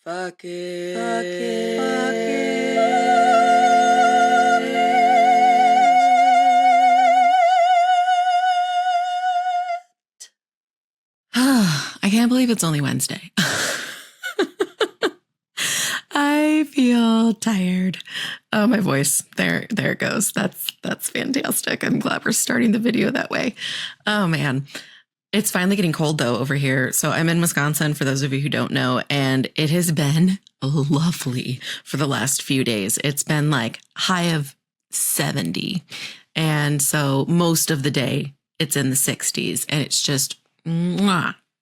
Fuck it. Fuck it. Fuck it. I can't believe it's only Wednesday. I feel tired. Oh, my voice. There it goes. That's fantastic. I'm glad we're starting the video that way. Oh man. It's finally getting cold though over here. So I'm in Wisconsin for those of you who don't know, and it has been lovely for the last few days. It's been like high of 70. And so most of the day it's in the 60s and it's just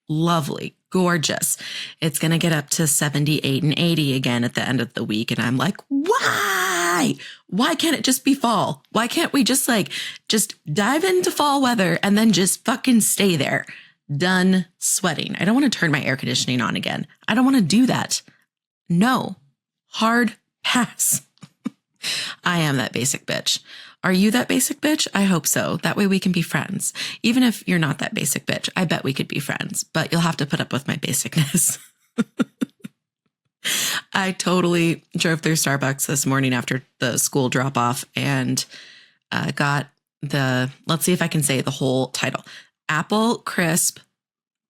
lovely, gorgeous. It's going to get up to 78 and 80 again at the end of the week. And I'm like, why? Why can't it just be fall? Why can't we just dive into fall weather and then just fucking stay there? Done sweating. I don't want to turn my air conditioning on again. I don't want to do that. No. Hard pass. I am that basic bitch. Are you that basic bitch? I hope so. That way we can be friends. Even if you're not that basic bitch, I bet we could be friends, but you'll have to put up with my basicness. I totally drove through Starbucks this morning after the school drop off and got let's see if I can say the whole title. Apple Crisp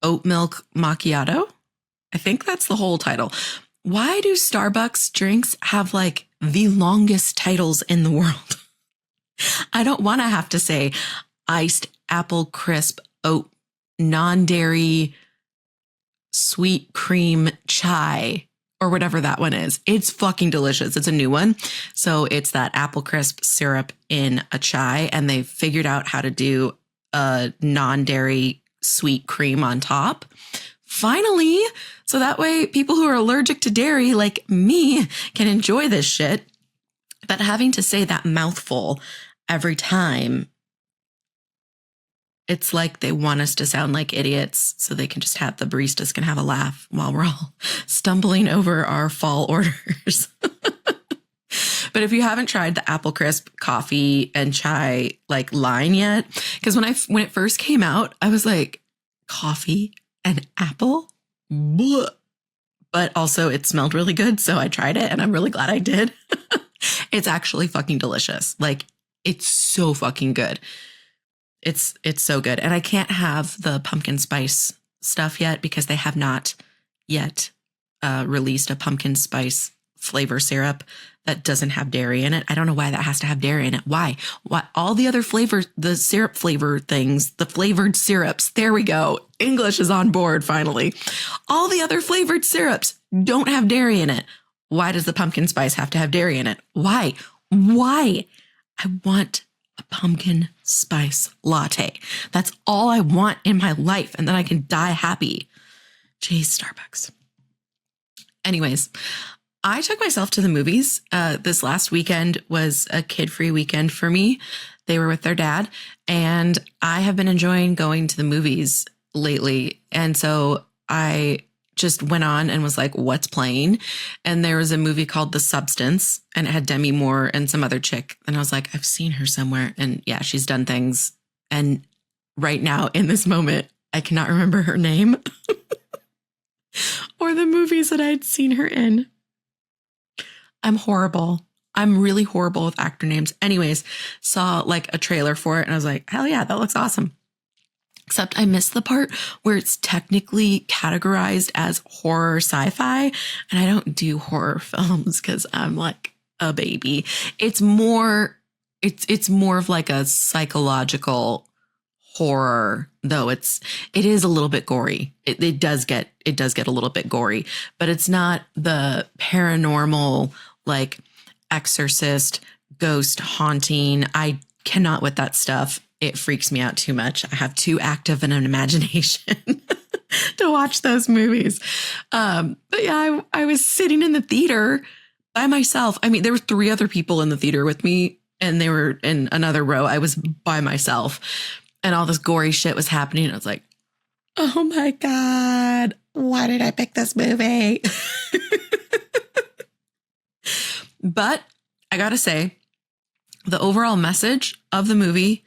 Oat Milk Macchiato. I think that's the whole title. Why do Starbucks drinks have like the longest titles in the world? I don't want to have to say iced apple crisp oat non-dairy sweet cream chai or whatever that one is. It's fucking delicious. It's a new one. So it's that apple crisp syrup in a chai, and they figured out how to do a non-dairy sweet cream on top. Finally. So that way people who are allergic to dairy like me can enjoy this shit. But having to say that mouthful every time, it's like they want us to sound like idiots so they can just have the baristas can have a laugh while we're all stumbling over our fall orders. But if you haven't tried the Apple Crisp coffee and chai like line yet, because when it first came out, I was like, coffee and apple? Blech. But also it smelled really good. So I tried it and I'm really glad I did. It's actually fucking delicious. Like, it's so fucking good. It's so good. And I can't have the pumpkin spice stuff yet because they have not yet released a pumpkin spice flavor syrup that doesn't have dairy in it. I don't know why that has to have dairy in it. Why? All the other flavors, the syrup flavor things, the flavored syrups. There we go. English is on board finally. All the other flavored syrups don't have dairy in it. Why does the pumpkin spice have to have dairy in it? Why? I want a pumpkin spice latte. That's all I want in my life. And then I can die happy. Jeez, Starbucks. Anyways, I took myself to the movies. This last weekend was a kid-free weekend for me. They were with their dad. And I have been enjoying going to the movies lately. And so I just went on and was like, what's playing? And there was a movie called The Substance, and it had Demi Moore and some other chick. And I was like, I've seen her somewhere. And yeah, she's done things. And right now in this moment, I cannot remember her name or the movies that I'd seen her in. I'm horrible. I'm really horrible with actor names. Anyways, saw like a trailer for it and I was like, hell yeah, that looks awesome. Except I missed the part where it's technically categorized as horror sci-fi. And I don't do horror films because I'm like a baby. It's more of like a psychological horror, though it is a little bit gory. It does get a little bit gory, but it's not the paranormal like exorcist, ghost haunting. I cannot with that stuff. It freaks me out too much. I have too active an imagination to watch those movies. But yeah, I was sitting in the theater by myself. I mean, there were 3 other people in the theater with me and they were in another row. I was by myself and all this gory shit was happening. I was like, oh my God, why did I pick this movie? But I gotta say, the overall message of the movie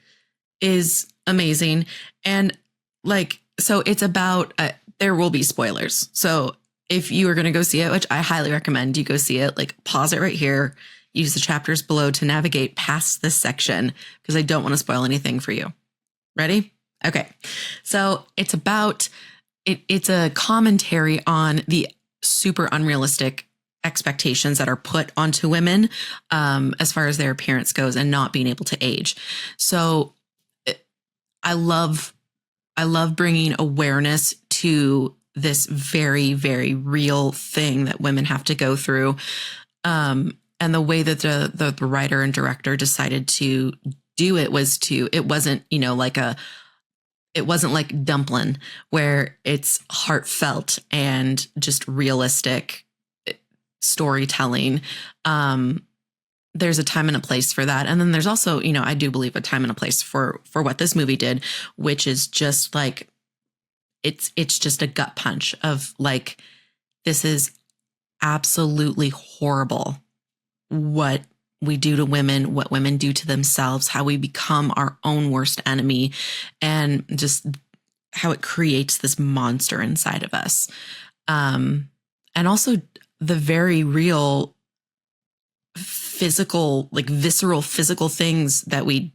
is amazing. And like, so it's about, there will be spoilers. So if you are going to go see it, which I highly recommend you go see it, like pause it right here, use the chapters below to navigate past this section because I don't want to spoil anything for you. Ready? Okay. So it's about, it's a commentary on the super unrealistic expectations that are put onto women as far as their appearance goes and not being able to age. So I love bringing awareness to this very, very real thing that women have to go through. And the way that the writer and director decided to do it wasn't, it wasn't like Dumplin', where it's heartfelt and just realistic storytelling. There's a time and a place for that. And then there's also, I do believe a time and a place for what this movie did, which is just like, it's just a gut punch of like, this is absolutely horrible. What we do to women, what women do to themselves, how we become our own worst enemy, and just how it creates this monster inside of us. And also the very real physical, like visceral physical things that we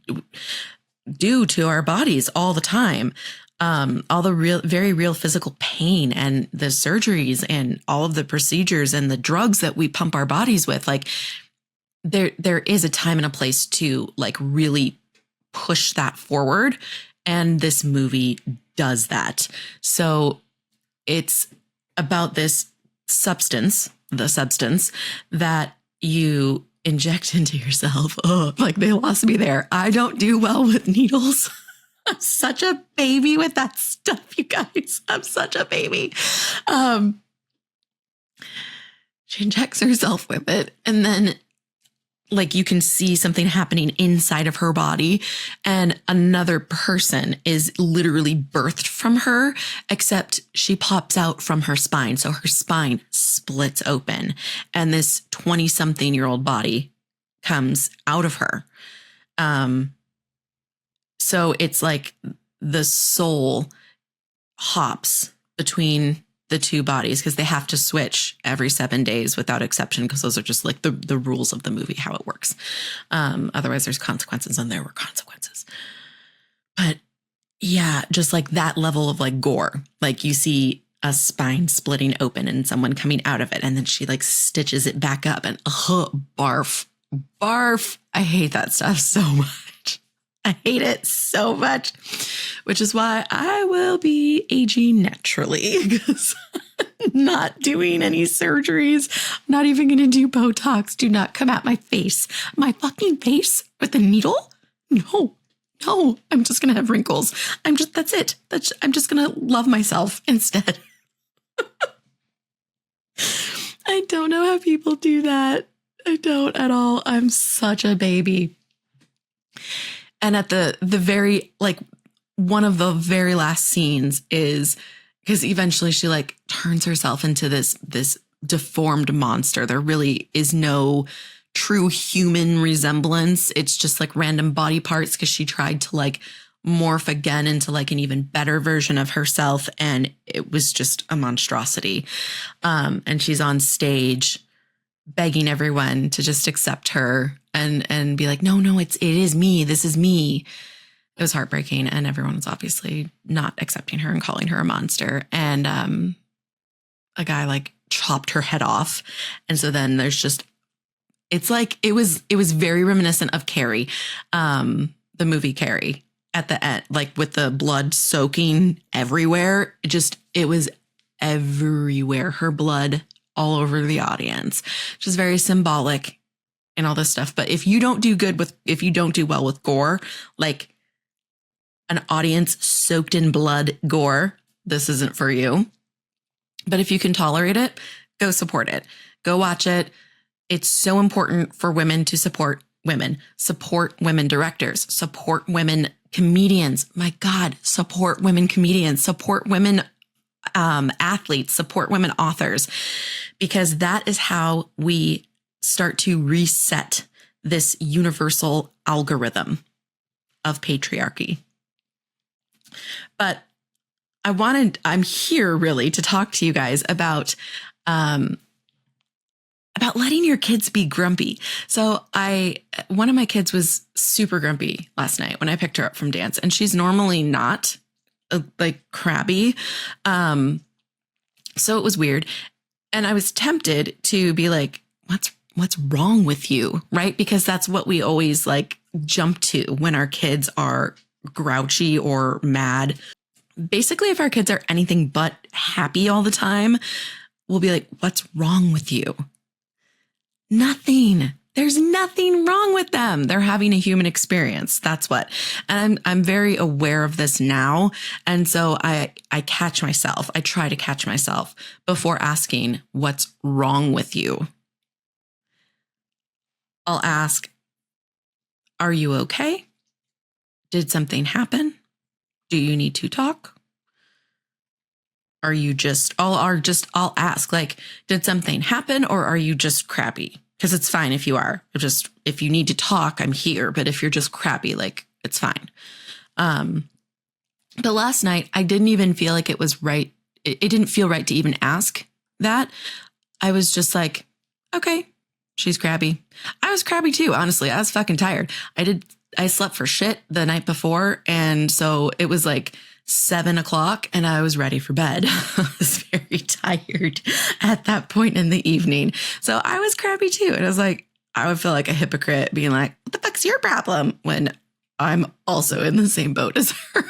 do to our bodies all the time. All the real, very real physical pain and the surgeries and all of the procedures and the drugs that we pump our bodies with. Like there is a time and a place to like really push that forward. And this movie does that. So it's about this substance, the substance that you inject into yourself. Oh, like they lost me there. I don't do well with needles. I'm such a baby with that stuff, you guys. I'm such a baby. She injects herself with it, and then like you can see something happening inside of her body, and another person is literally birthed from her, except she pops out from her spine. So her spine splits open and this 20-something-year-old body comes out of her. So it's like the soul hops between the two bodies because they have to switch every 7 days without exception, because those are just like the rules of the movie, how it works. Otherwise there's consequences, and there were consequences. But yeah, just like that level of like gore, like you see a spine splitting open and someone coming out of it, and then she like stitches it back up, and barf. I hate that stuff so much. I hate it so much, which is why I will be aging naturally, because I'm not doing any surgeries. I'm not even going to do Botox. Do not come at my face. My fucking face with a needle? No, I'm just going to have wrinkles. That's it. I'm just going to love myself instead. I don't know how people do that. I don't at all. I'm such a baby. And at the very, like, one of the very last scenes is because eventually she like turns herself into this deformed monster. There really is no true human resemblance. It's just like random body parts because she tried to like morph again into like an even better version of herself. And it was just a monstrosity. And she's on stage begging everyone to just accept her and be like, no, it is me. This is me. It was heartbreaking. And everyone was obviously not accepting her and calling her a monster. And a guy like chopped her head off. And so then there's just, it's like, it was very reminiscent of Carrie, the movie Carrie at the end, like with the blood soaking everywhere. It was everywhere. Her blood all over the audience, which is very symbolic and all this stuff. But if you don't do well with gore, like an audience soaked in blood gore, this isn't for you. But if you can tolerate it, go support it. Go watch it. It's so important for women to support women directors, support women comedians. My God, support women comedians, support women athletes, support women authors, because that is how we start to reset this universal algorithm of patriarchy. But I'm here really to talk to you guys about letting your kids be grumpy. So one of my kids was super grumpy last night when I picked her up from dance, and she's normally not like crabby. So it was weird. And I was tempted to be like, what's wrong with you? Right? Because that's what we always like jump to when our kids are grouchy or mad. Basically, if our kids are anything but happy all the time, we'll be like, what's wrong with you? Nothing. There's nothing wrong with them. They're having a human experience. That's what. And I'm very aware of this now. And so I catch myself. I try to catch myself before asking, what's wrong with you? I'll ask, are you okay? Did something happen? Do you need to talk? Are you I'll ask, like, did something happen, or are you just crappy? Because it's fine if you are. If you need to talk, I'm here. But if you're just crappy, like, it's fine. But last night, I didn't even feel like it was right. It didn't feel right to even ask that. I was just like, okay, she's crabby. I was crabby too, honestly. I was fucking tired. I slept for shit the night before. And so it was like 7:00 and I was ready for bed. I was very tired at that point in the evening. So I was crabby too. And I was like, I would feel like a hypocrite being like, what the fuck's your problem? When I'm also in the same boat as her.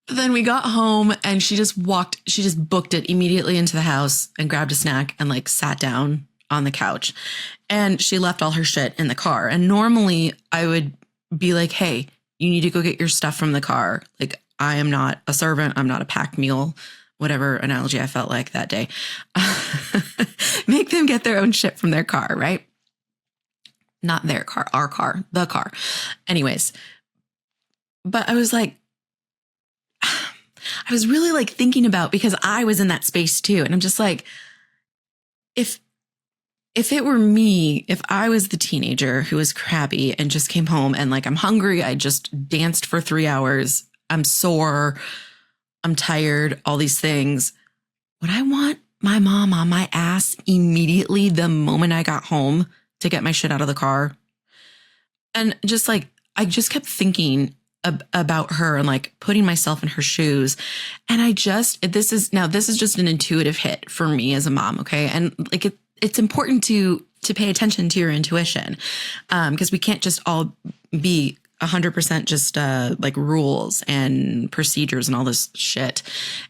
Then we got home and she just booked it immediately into the house and grabbed a snack and like sat down on the couch. And she left all her shit in the car. And normally I would be like, hey, you need to go get your stuff from the car. Like, I am not a servant. I'm not a packed mule, whatever analogy I felt like that day. Make them get their own shit from their car, right? Not their car, our car, the car. Anyways, but I was like, I was really like thinking about, because I was in that space too. And I'm just like, if it were me, if I was the teenager who was crabby and just came home and like, I'm hungry, I just danced for 3 hours, I'm sore, I'm tired, all these things, would I want my mom on my ass immediately the moment I got home to get my shit out of the car? And just like, I just kept thinking about her and like putting myself in her shoes. And this is just an intuitive hit for me as a mom. Okay. And like, it's important to pay attention to your intuition. Because we can't just all be 100% just like rules and procedures and all this shit.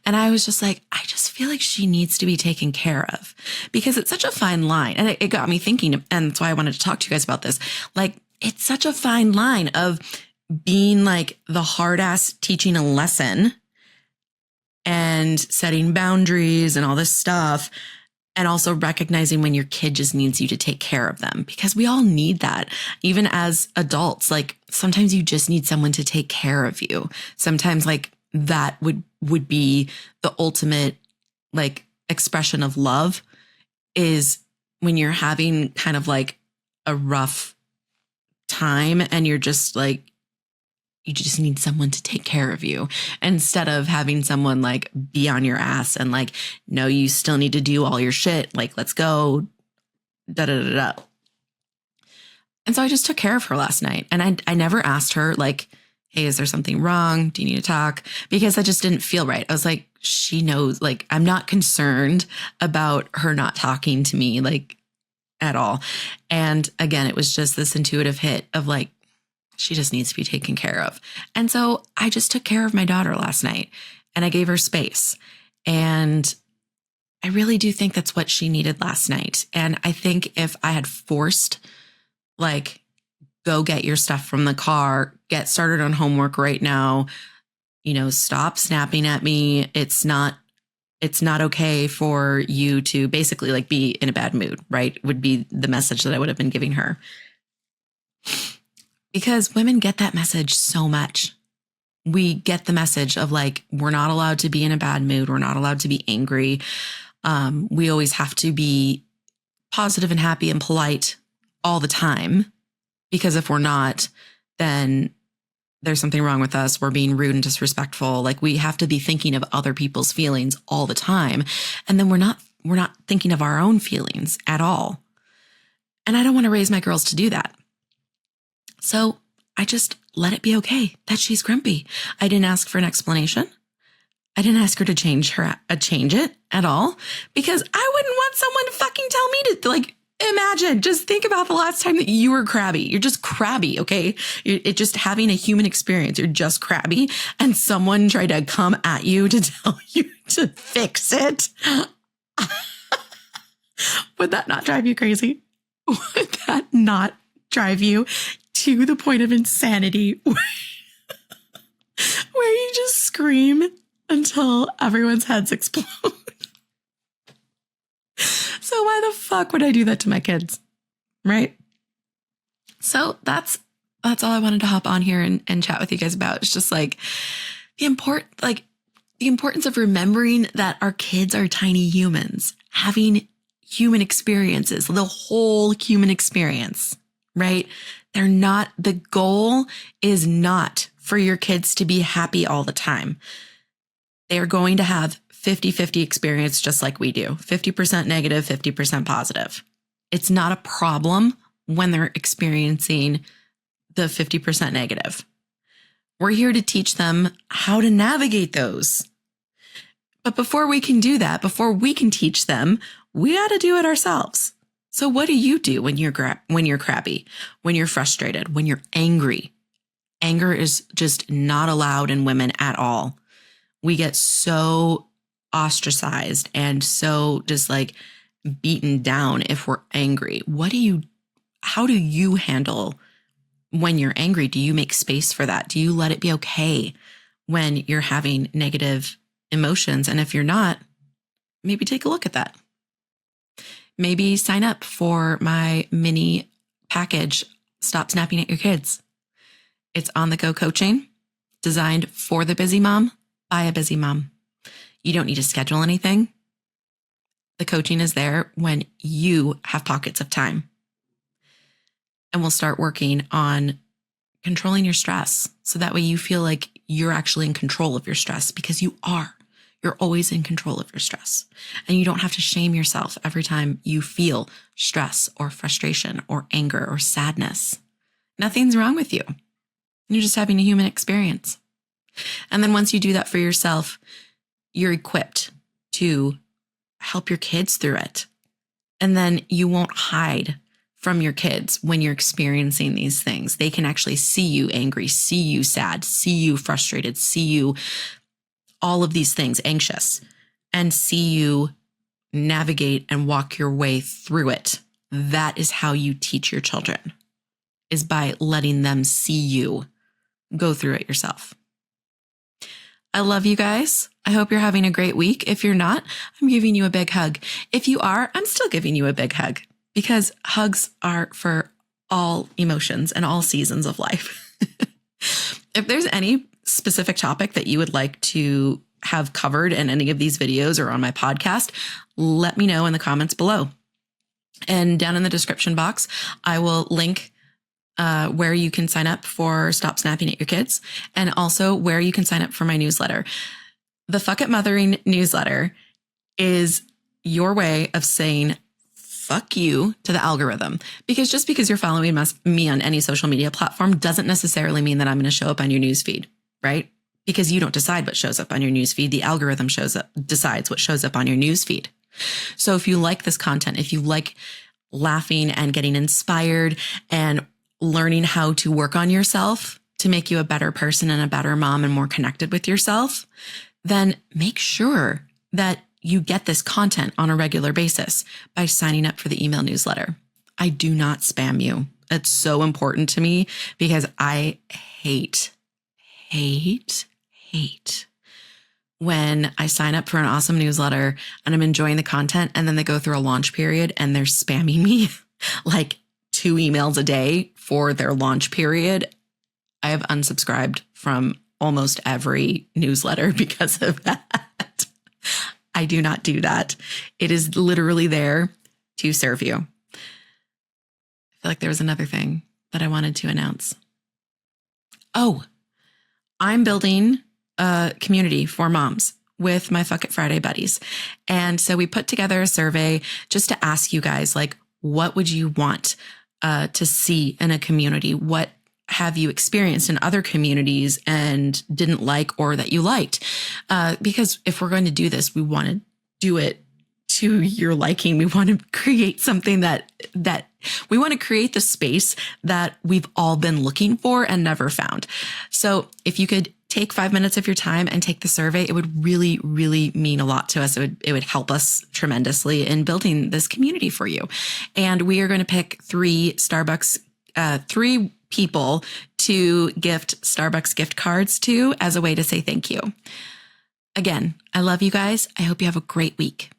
And I was just like, I just feel like she needs to be taken care of, because it's such a fine line. And it got me thinking, and that's why I wanted to talk to you guys about this. Like, it's such a fine line of being like the hard ass teaching a lesson and setting boundaries and all this stuff. And also recognizing when your kid just needs you to take care of them, because we all need that. Even as adults, like sometimes you just need someone to take care of you. Sometimes like that would be the ultimate like expression of love, is when you're having kind of like a rough time and you're just like, you just need someone to take care of you, instead of having someone like be on your ass and like, no, you still need to do all your shit. Like, let's go. Da, da, da, da. And so I just took care of her last night. And I never asked her like, hey, is there something wrong? Do you need to talk? Because I just didn't feel right. I was like, she knows, like, I'm not concerned about her not talking to me like at all. And again, it was just this intuitive hit of like, she just needs to be taken care of. And so I just took care of my daughter last night and I gave her space. And I really do think that's what she needed last night. And I think if I had forced, like, go get your stuff from the car, get started on homework right now, stop snapping at me. It's not okay for you to basically like be in a bad mood, right? Would be the message that I would have been giving her. Because women get that message so much. We get the message of like, we're not allowed to be in a bad mood. We're not allowed to be angry. We always have to be positive and happy and polite all the time. Because if we're not, then there's something wrong with us. We're being rude and disrespectful. Like we have to be thinking of other people's feelings all the time. And then we're not thinking of our own feelings at all. And I don't want to raise my girls to do that. So I just let it be okay that she's grumpy. I didn't ask for an explanation. I didn't ask her to change it at all, because I wouldn't want someone to fucking tell me to, like, imagine, just think about the last time that you were crabby. You're just crabby, okay? It's just having a human experience. You're just crabby, and someone tried to come at you to tell you to fix it. Would that not drive you crazy? Would that not drive you to the point of insanity where you just scream until everyone's heads explode? So why the fuck would I do that to my kids? Right? So that's all I wanted to hop on here and chat with you guys about. It's just like the importance of remembering that our kids are tiny humans having human experiences, the whole human experience, right? The goal is not for your kids to be happy all the time. They are going to have 50-50 experience just like we do. 50% negative, 50% positive. It's not a problem when they're experiencing the 50% negative. We're here to teach them how to navigate those. But before we can do that, before we can teach them, we got to do it ourselves. So what do you do when you're crabby, when you're frustrated, when you're angry? Anger is just not allowed in women at all. We get so ostracized and so just like beaten down if we're angry. How do you handle when you're angry? Do you make space for that? Do you let it be okay when you're having negative emotions? And if you're not, maybe take a look at that. Maybe sign up for my mini package, Stop Snapping at Your Kids. It's on-the-go coaching designed for the busy mom by a busy mom. You don't need to schedule anything. The coaching is there when you have pockets of time. And we'll start working on controlling your stress. So that way you feel like you're actually in control of your stress, because you are. You're always in control of your stress. And you don't have to shame yourself every time you feel stress or frustration or anger or sadness. Nothing's wrong with you. You're just having a human experience. And then once you do that for yourself, you're equipped to help your kids through it. And then you won't hide from your kids when you're experiencing these things. They can actually see you angry, see you sad, see you frustrated, see you all of these things, anxious, and see you navigate and walk your way through it. That is how you teach your children, is by letting them see you go through it yourself. I love you guys. I hope you're having a great week. If you're not, I'm giving you a big hug. If you are, I'm still giving you a big hug, because hugs are for all emotions and all seasons of life. If there's any specific topic that you would like to have covered in any of these videos or on my podcast, let me know in the comments below. And down in the description box, I will link where you can sign up for Stop Snapping at Your Kids, and also where you can sign up for my newsletter. The Fuck It Mothering newsletter is your way of saying fuck you to the algorithm, because just because you're following me on any social media platform doesn't necessarily mean that I'm going to show up on your newsfeed, right? Because you don't decide what shows up on your newsfeed. The algorithm decides what shows up on your newsfeed. So if you like this content, if you like laughing and getting inspired and learning how to work on yourself to make you a better person and a better mom and more connected with yourself, then make sure that you get this content on a regular basis by signing up for the email newsletter. I do not spam you. It's so important to me, because I hate when I sign up for an awesome newsletter and I'm enjoying the content, and then they go through a launch period and they're spamming me like 2 emails a day for their launch period. I have unsubscribed from almost every newsletter because of that. I do not do that. It is literally there to serve you. I feel like there was another thing that I wanted to announce. Oh, I'm building a community for moms with my Fuck It Friday buddies. And so we put together a survey just to ask you guys, like, what would you want to see in a community? What have you experienced in other communities and didn't like, or that you liked? Because if we're going to do this, we want to do it to your liking. We want to create something that we want to create the space that we've all been looking for and never found. So if you could take 5 minutes of your time and take the survey, it would really, really mean a lot to us. It would help us tremendously in building this community for you. And we are going to pick three people to gift Starbucks gift cards to as a way to say thank you. Again, I love you guys. I hope you have a great week.